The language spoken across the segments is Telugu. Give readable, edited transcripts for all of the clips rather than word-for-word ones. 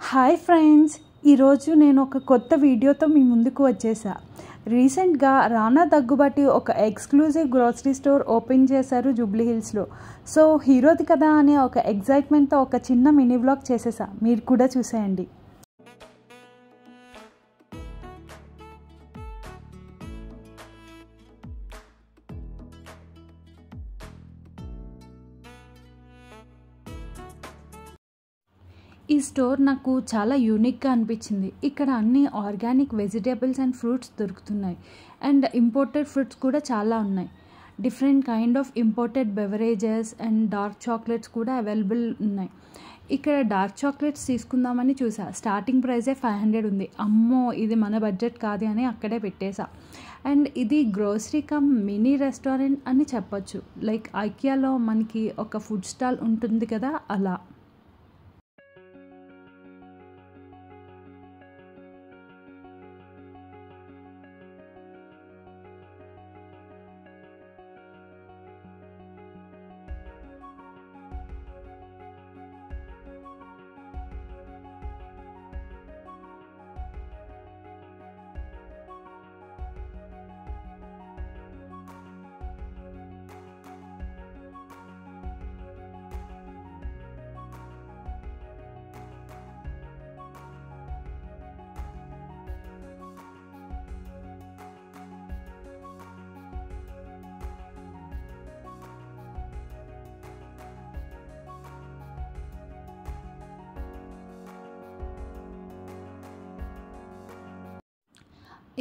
హాయ్ ఫ్రెండ్స్, ఈరోజు నేను ఒక కొత్త వీడియోతో మీ ముందుకు వచ్చేసా. రీసెంట్గా రానా దగ్గుబాటి ఒక ఎక్స్క్లూజివ్ గ్రోసరీ స్టోర్ ఓపెన్ చేశారు జూబ్లీ హిల్స్లో. సో హీరోది కదా అనే ఒక ఎగ్జైట్మెంట్తో ఒక చిన్న మినీ వ్లాగ్ చేసేసా. మీరు కూడా చూసేయండి. ఈ స్టోర్ నాకు చాలా యూనిక్గా అనిపించింది. ఇక్కడ అన్ని ఆర్గానిక్ వెజిటేబుల్స్ అండ్ ఫ్రూట్స్ దొరుకుతున్నాయి. అండ్ ఇంపోర్టెడ్ ఫ్రూట్స్ కూడా చాలా ఉన్నాయి. Different kind of imported beverages and dark chocolates కూడా అవైలబుల్ ఉన్నాయి. ఇక్కడ డార్క్ చాక్లెట్స్ తీసుకుందామని చూసా. స్టార్టింగ్ ప్రైజే 500 ఉంది. అమ్మో, ఇది మన బడ్జెట్ కాదు అని అక్కడే పెట్టేశా. అండ్ ఇది గ్రోసరీ కమ్ మినీ రెస్టారెంట్ అని చెప్పొచ్చు. లైక్ ఐకియాలో మనకి ఒక ఫుడ్ స్టాల్ ఉంటుంది కదా, అలా.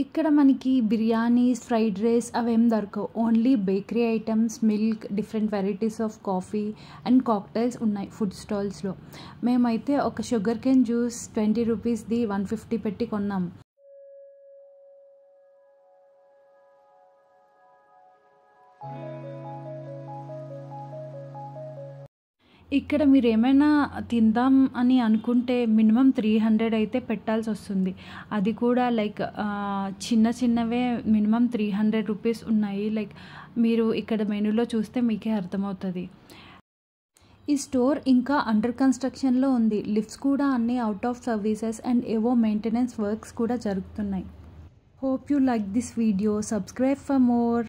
ఇక్కడ మనకి బిర్యానీస్, ఫ్రైడ్ రైస్ అవేం దొరకవు. Only bakery items, milk, different varieties of coffee and cocktails ఉన్నాయి ఫుడ్ స్టాల్స్లో. మేమైతే ఒక షుగర్ కేన్ జ్యూస్ 20 రూపీస్ది 150 పెట్టి కొన్నాం. ఇక్కడ మీరు ఏమైనా తిందాం అని అనుకుంటే మినిమం 300 అయితే పెట్టాల్సి వస్తుంది. అది కూడా లైక్ చిన్నవే మినిమం 300 రూపీస్ ఉన్నాయి. లైక్ మీరు ఇక్కడ మెనూలో చూస్తే మీకే అర్థమవుతుంది. ఈ స్టోర్ ఇంకా అండర్ కన్స్ట్రక్షన్లో ఉంది. లిఫ్ట్స్ కూడా అన్నీ అవుట్ ఆఫ్ సర్వీసెస్ అండ్ ఏవో మెయింటెనెన్స్ వర్క్స్ కూడా జరుగుతున్నాయి. Hope you like this video. Subscribe for more.